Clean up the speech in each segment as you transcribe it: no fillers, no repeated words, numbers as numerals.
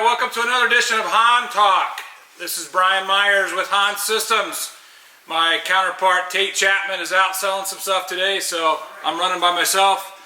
welcome to another edition of Hahn Talk. This is Brian Myers with Hahn Systems. My counterpart Tate Chapman is out selling some stuff today, so I'm running by myself.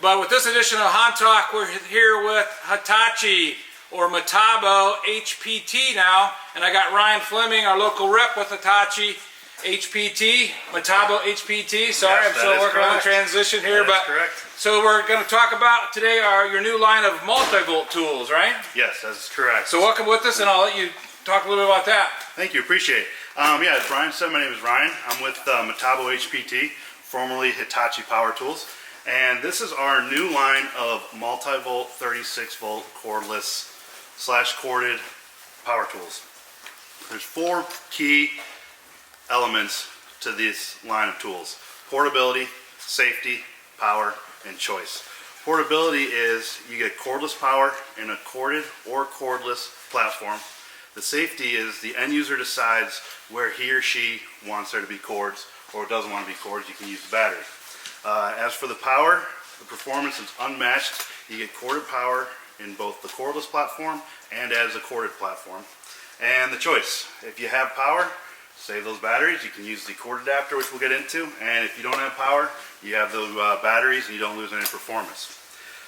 But with this edition of Hahn Talk, we're here with Hitachi or Metabo HPT now, and I got Ryan Fleming, our local rep with Hitachi HPT, Metabo HPT. Sorry, yes, I'm still working on the transition here, but correct. So we're going to talk about today your new line of multivolt tools, right? Yes, that's correct. So welcome with us, and I'll let you talk a little bit about that. Thank you, appreciate it. Yeah, as Brian said, my name is Ryan. I'm with Metabo HPT, formerly Hitachi Power Tools, and this is our new line of multivolt 36-volt cordless / corded power tools. There's 4 key elements to this line of tools: portability, safety, power, and choice. Portability is you get cordless power in a corded or cordless platform. The safety is the end user decides where he or she wants there to be cords or doesn't want to be cords. You can use the battery. As for the power, the performance is unmatched. You get corded power in both the cordless platform and as a corded platform. And the choice, if you have power, save those batteries. You can use the cord adapter, which we'll get into, and if you don't have power, you have those batteries and you don't lose any performance.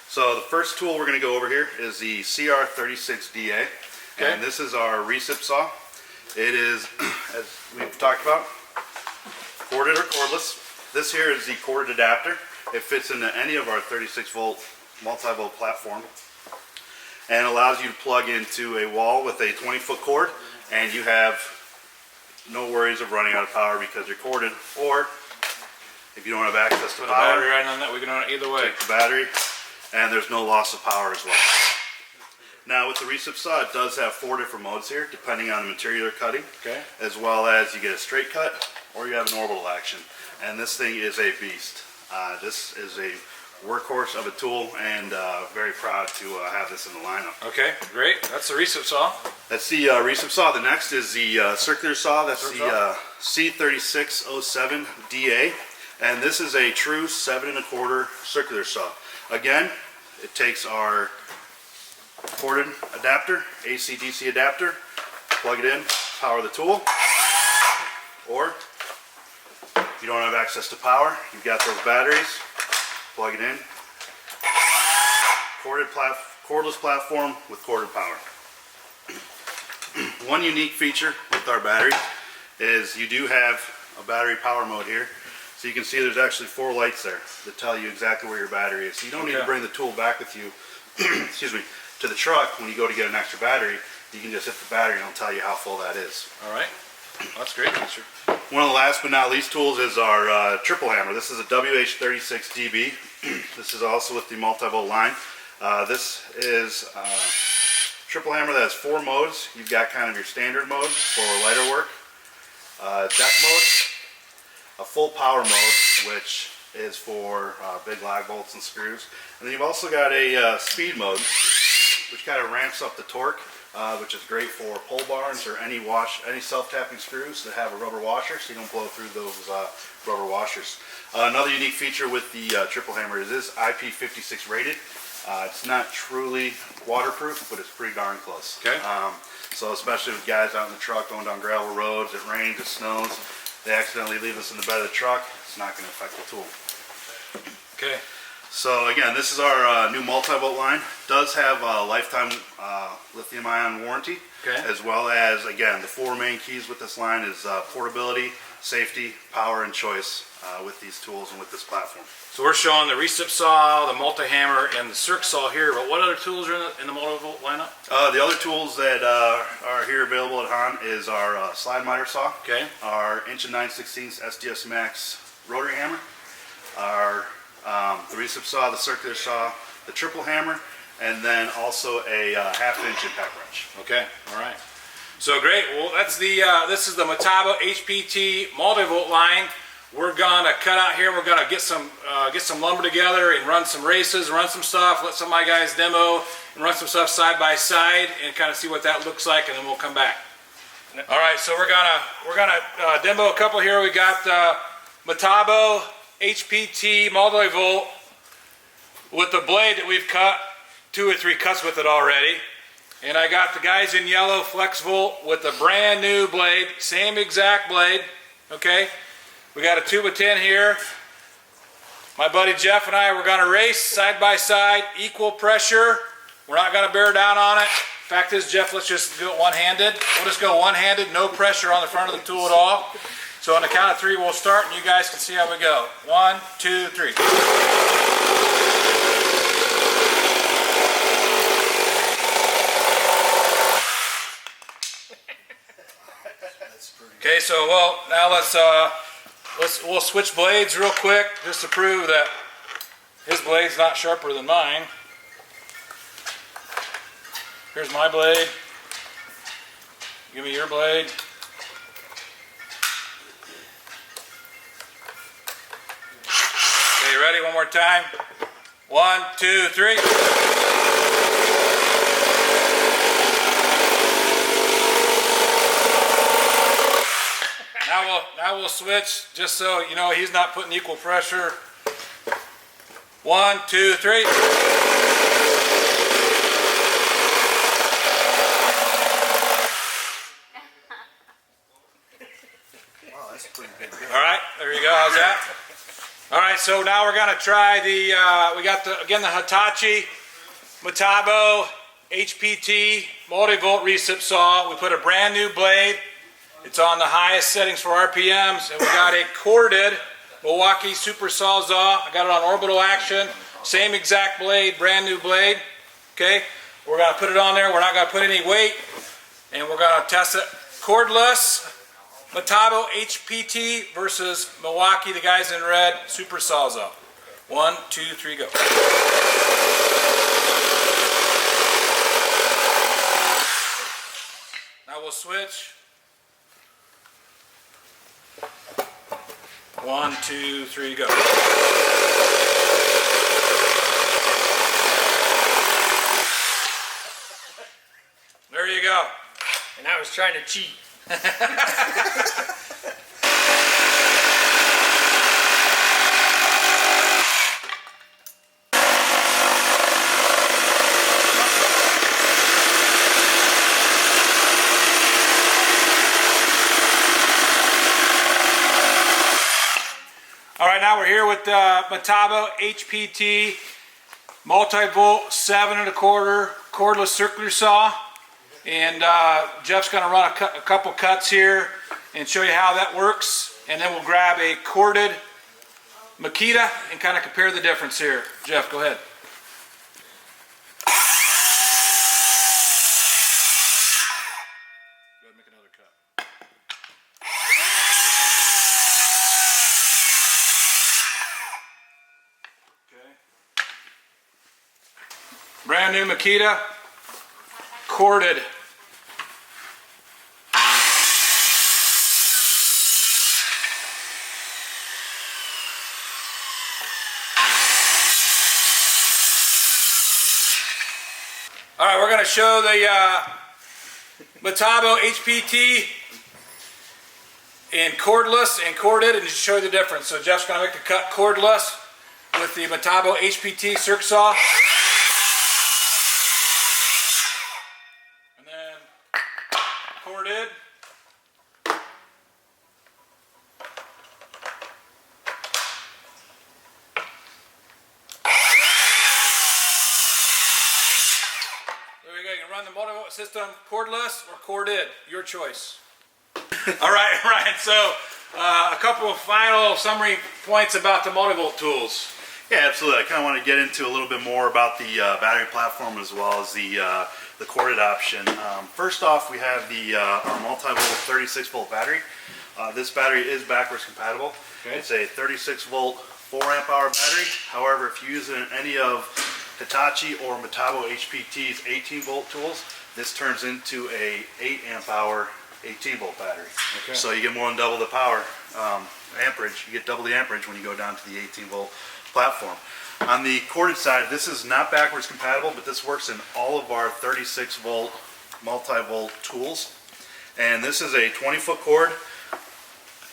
So the first tool we're going to go over here is the CR36DA, okay. And this is our recip saw. It is, as we've talked about, corded or cordless. This here is the corded adapter. It fits into any of our 36-volt multi-volt platform and allows you to plug into a wall with a 20-foot cord, and you have no worries of running out of power because you're corded, or if you don't have access to put power, a battery right on that, we can run it either way. Take the battery, and there's no loss of power as well. Now with the recip saw, it does have 4 different modes here, depending on the material you're cutting, okay, as well as you get a straight cut or you have an orbital action. And this thing is a beast. This is a workhorse of a tool, and very proud to have this in the lineup. Okay, great. That's the recip saw. That's the recip saw. The next is the circular saw. That's the C3607DA, and this is a true 7 1/4 circular saw. Again, it takes our corded adapter, AC/DC adapter, plug it in, power the tool, or if you don't have access to power, you've got those batteries, plug it in, cordless platform with corded power. One unique feature with our battery is you do have a battery power mode here. So you can see there's actually 4 lights there that tell you exactly where your battery is. So you don't need to bring the tool back with you excuse me, to the truck when you go to get an extra battery. You can just hit the battery and it'll tell you how full that is. All right. That's great feature. One of the last but not least tools is our triple hammer. This is a WH36DB. This is also with the multi-volt line. This is a triple hammer that has 4 modes. You've got kind of your standard mode for lighter work, deck mode, a full power mode, which is for big lag bolts and screws, and then you've also got a speed mode, which kind of ramps up the torque, which is great for pole barns or any self-tapping screws that have a rubber washer, so you don't blow through those rubber washers. Another unique feature with the triple hammer is this IP56 rated. It's not truly waterproof, but it's pretty darn close. Okay. So especially with guys out in the truck going down gravel roads, it rains, it snows, they accidentally leave this in the bed of the truck, it's not going to affect the tool. Okay. So again, this is our new multi-volt line. Does have a lifetime lithium-ion warranty, okay, as well as, again, the 4 main keys with this line is portability, safety, power, and choice with these tools and with this platform. So we're showing the recip saw, the multi-hammer, and the circ saw here, but what other tools are in the multi-volt lineup? The other tools that are here available at Hahn is our slide miter saw, okay, our 1 9/16 SDS Max rotary hammer, our the recip saw, the circular saw, the triple hammer, and then also a 1/2 inch impact wrench. Okay, all right. So great. Well, that's the this is the Metabo HPT multivolt line. We're gonna cut out here. We're gonna get some lumber together and run some races, run some stuff. Let some of my guys demo and run some stuff side by side and kind of see what that looks like, and then we'll come back. All right. So we're gonna demo a couple here. We got Metabo HPT multivolt with the blade that we've cut 2 or 3 cuts with it already. And I got the guys in yellow, FlexVolt, with a brand new blade, same exact blade, okay? We got a 2x10 here. My buddy Jeff and I, we're gonna race side by side, equal pressure. We're not gonna bear down on it. Fact is, Jeff, let's just do it one-handed. We'll just go one-handed, no pressure on the front of the tool at all. So on the count of 3, we'll start, and you guys can see how we go. 1, 2, 3. Okay, so now we'll switch blades real quick just to prove that his blade's not sharper than mine. Here's my blade. Give me your blade. Okay, ready? One more time. 1, 2, 3. Now we'll switch just so you know he's not putting equal pressure. 1, 2, 3. Wow, that's pretty big. All right, there you go. How's that? All right, so now we're gonna try the. We got the Hitachi Metabo HPT Multivolt recip saw. We put a brand new blade. It's on the highest settings for RPMs, and we got a corded Milwaukee Super Sawzall. I got it on orbital action, same exact blade, brand new blade. Okay, we're gonna put it on there. We're not gonna put any weight, and we're gonna test it cordless. Metabo HPT versus Milwaukee, the guys in red, Super Sawzall. 1, 2, 3, go. Now we'll switch. 1, 2, 3, go. There you go. And I was trying to cheat. All right, now we're here with Metabo HPT Multivolt 7 1/4 cordless circular saw, and Jeff's going to run a couple cuts here and show you how that works, and then we'll grab a corded Makita and kind of compare the difference here. Jeff, go ahead. Go ahead and make another cut. Brand new Makita, corded. All right, we're going to show the Metabo HPT in cordless and corded, and just show you the difference. So Jeff's going to make the cut cordless with the Metabo HPT circ saw. And then corded. There we go. You can run the Multivolt system cordless or corded. Your choice. All right, Ryan. So a couple of final summary points about the Multivolt tools. Yeah, absolutely. I kind of want to get into a little bit more about the battery platform as well as the corded option. First off, we have the our Multivolt 36-volt battery. This battery is backwards compatible. Okay. It's a 36-volt 4-amp-hour battery. However, if you use it in any of Hitachi or Metabo HPT's 18-volt tools, this turns into a 8-amp-hour 18-volt battery. Okay. So you get more than double the power amperage. You get double the amperage when you go down to the 18-volt platform. On the corded side, this is not backwards compatible, but this works in all of our 36-volt multi-volt tools. And this is a 20-foot cord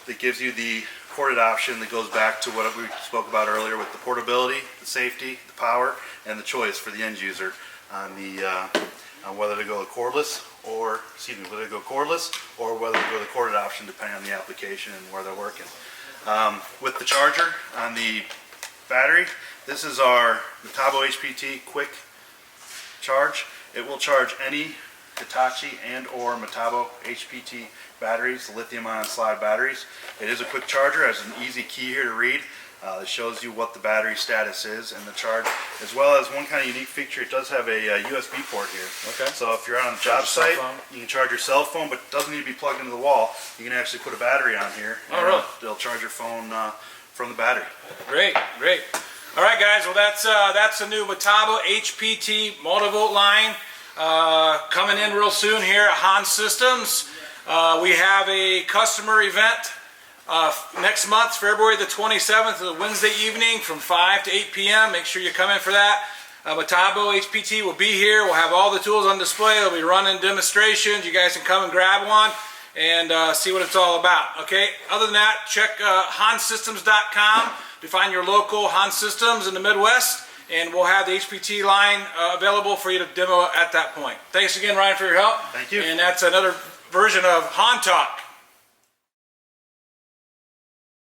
that gives you the corded option that goes back to what we spoke about earlier with the portability, the safety, the power, and the choice for the end user on the whether to go the cordless or, whether to go cordless or whether to go the corded option depending on the application and where they're working. With the charger on the battery, this is our Metabo HPT quick charge. It will charge any Hitachi and or Metabo HPT batteries, lithium-ion slide batteries. It is a quick charger, has an easy key here to read. It shows you what the battery status is and the charge, as well as one kind of unique feature. It does have a USB port here. Okay. So if you're on a job site, you can charge your cell phone, but it doesn't need to be plugged into the wall. You can actually put a battery on here. Oh, really? It'll charge your phone from the battery. Great, great. All right, guys. Well, that's the new Metabo HPT Multivolt line coming in real soon here at Hahn Systems. We have a customer event next month, February the 27th, a Wednesday evening from 5 to 8 p.m. Make sure you come in for that. Metabo HPT will be here. We'll have all the tools on display. They'll be running demonstrations. You guys can come and grab one and see what it's all about. Okay. Other than that, check HahnSystems.com to find your local Hahn Systems in the Midwest, and we'll have the HPT line available for you to demo at that point. Thanks again, Ryan, for your help. Thank you. And that's another version of Hahn Talk.